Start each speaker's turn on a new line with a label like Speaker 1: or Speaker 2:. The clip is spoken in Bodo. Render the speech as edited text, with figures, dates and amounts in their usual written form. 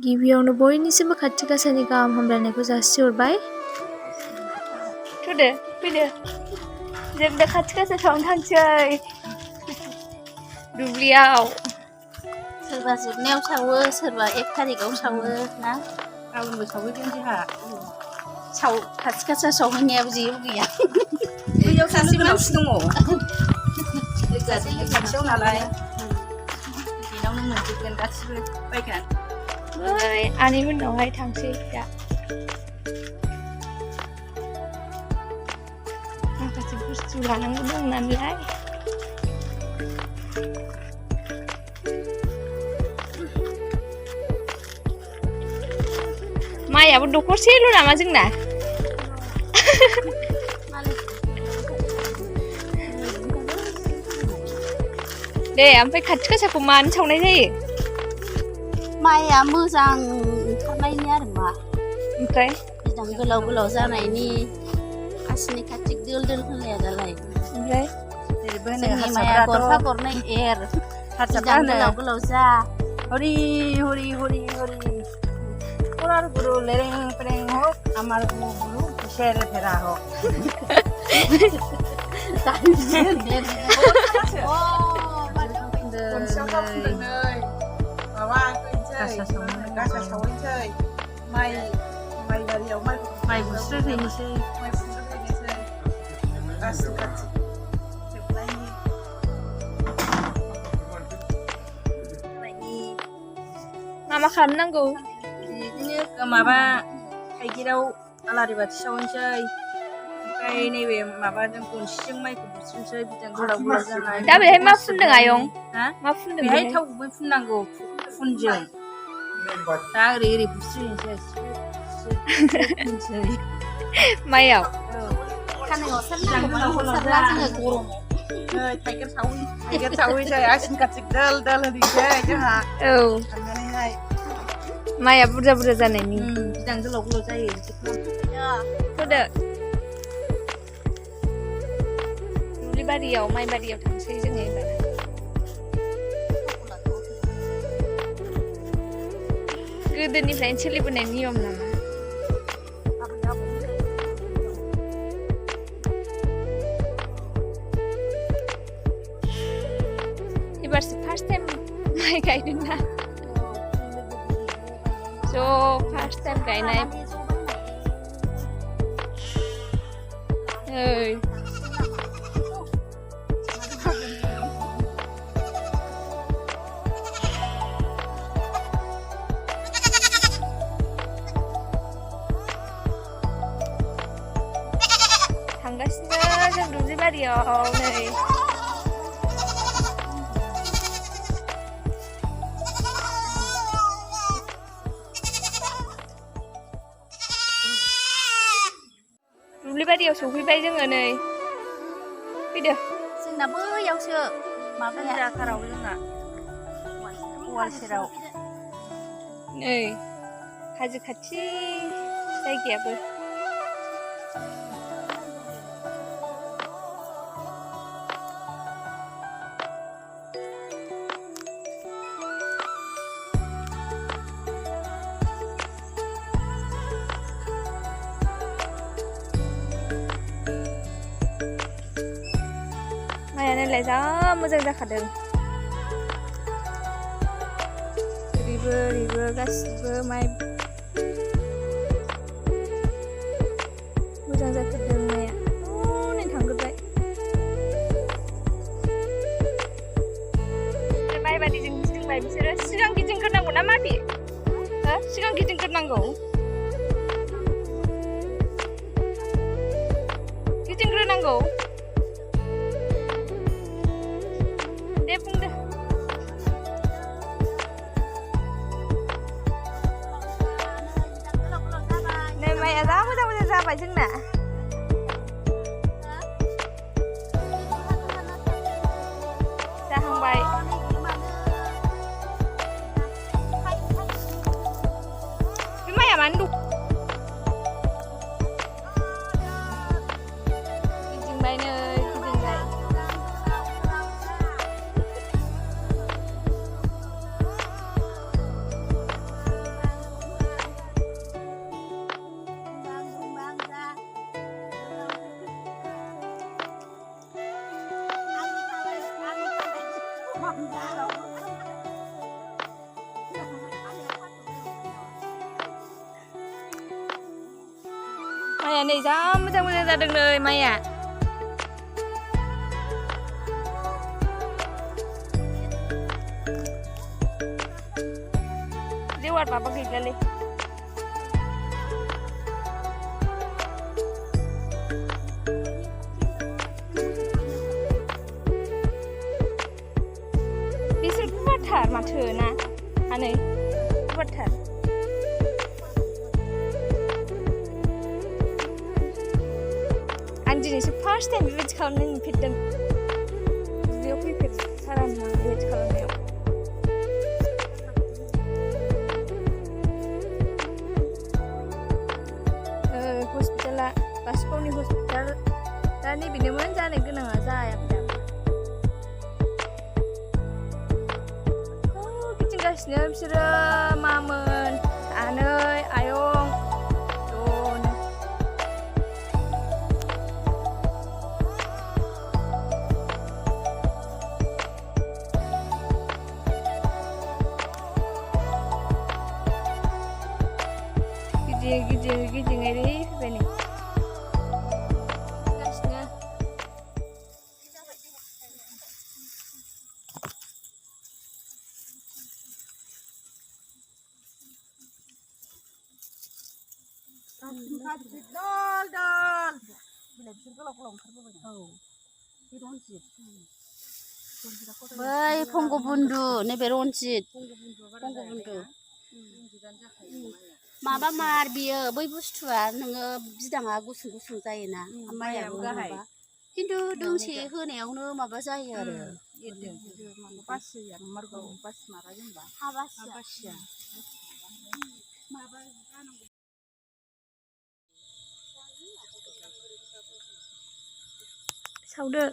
Speaker 1: गिबियावनो बयनिसिमबो खाथि गासानि गाहाम हामलायनायखौ जासिहरबाय। थुदो फैदो जों दा खाथि गासा सावनो थांसै दुब्लियाव।
Speaker 2: सोरबा जोबनायाव सावो, सोरबा 1 थारिखआव सावो ना।
Speaker 3: गाबोनबो सावहैगोन जोंहा।
Speaker 2: खाथि गासा सावहैनायाबो जेबो गैया।
Speaker 3: बैयाव सासे
Speaker 2: लोगो
Speaker 3: मानसि दङ।
Speaker 2: सासे लोगो
Speaker 3: खाथियाव नालाय
Speaker 2: बेनावनो मोनजोबगोन गासिबो बायगोन।
Speaker 1: ओइ आनैमोननावहाय थांसै दा। माखासे बुस्थु लानांगौ दं नालाय। माइयाबो दखरसेल' नामा जोंना? दे ओमफ्राय खाथि गासाखौ मानो सावनाय जायो?
Speaker 2: माइया मोजां ओंखारनायनि आरो मा।
Speaker 1: ओमफ्राय
Speaker 2: बिदां गोलाव गोलाव जानायनि आसिनि खाथिक दोल दोल होलाया दालाय।
Speaker 1: ओमफ्राय
Speaker 2: जोंनि माइया गरफा गरनै एर बिदां गोलाव गोलाव जा।
Speaker 3: हरि हरि हरि हरि पुरार गुरु लेरें पेरें हक आमार गुरु सेर फेरा हक। गासा सावहैनोसै माइ बारियाव माइ बुस्रोहैनोसै गासिबो खाथि
Speaker 1: मा खालामनांगौ?
Speaker 3: बिदिनो माबा थाइगिराव आलारि बाथि सावहैनोसै ओमफ्राय नैबे माबाजों गनसिजों माइखौ बुस्रिनोसै बिदां गोलाव गोलाव जानाय।
Speaker 1: दा बेहाय मा फुनदों आयं?
Speaker 3: हा?
Speaker 1: मा फुनदों
Speaker 3: बेहाय थाव गुबै फुननांगौ फुनजों। दा ओरै बुस्रिहैनोसै
Speaker 1: माइयाव
Speaker 2: खानायाव सारनांगौमोन सारला जोङो गरमाव।
Speaker 3: थाइगिर सावहैनोसै आसिन खाथिक दोल दोल होनोसै जोंहा।
Speaker 1: औ
Speaker 3: थांनानैहाय
Speaker 1: माइया बुरजा बुरजा जानायनि।
Speaker 3: बिदां गोलाव गोलाव जायो।
Speaker 1: होदो दुब्लि बारियाव माइ बारियाव थांसै जोङो एबार। गोदोनिफ्रायनो सोलिबोनाय नियम नामा? एबारसो फार्स्ट टाइम माइ गायदों ना। फार्स्ट टाइम गायनाय। ओइ थांगासिनो जों दुब्लि बारियाव नै। दुब्लिबारियाव सफैबाय जोङो नै। फैदो
Speaker 2: जोंना बैयावसो माबाया
Speaker 3: जाखाराव जोंना वाल सेराव।
Speaker 1: नै हाजो खाथि जायगायाबो। माइया नायलाय जा मोजां जाखादों। ओरैबो ओरैबो गासिबो माइ मोजां जाथारदों माइया। हनै थांग्रोबाय। माइ बारिजों गिदिंबाय बिसोरो। सिगां गिदिंग्रोनांगौ ना माबि? सिगां गिदिंग्रोनांगौ। गिदिंग्रोनांगौ। दे बुंदो। नै माइया जा मोजां मोजां जाबाय जोंना। जाहांबाय। बे माइया मानो दं? गिदिंबाय नै गिदिंबाय। माइया नै जा मोजां मोजां जादों नै माइया जेवार माबा गैलालै बिसोर गुवारथार माथो ना आनै गुवारथार आं दिनैसो फार्स्ट टाइम बेबायदि खालामनाय नुफेरदों दुब्लियाव फैफेरथारामोन आं बेबायदि खालामनायाव हस्पिटाला बासुगावनि हस्पिटाल दा नैबेनोमोन जानो गोनाङा जायाखै दाबो गिदिंगासिनो बिसोरो मामोन आनै आयं ज'नो गिदिङै फैबाय नै गासिनो
Speaker 2: बै फंगबुन्दु नैबे रनजित फंगबुन्दु माबा मार बियो बै बुस्थुआ नोङो बिदाङा गुसुं गुसुं जायोना माइयाबो गाहाय खिन्थु दोंसे होनायावनो माबा जायो आरो
Speaker 1: सावदो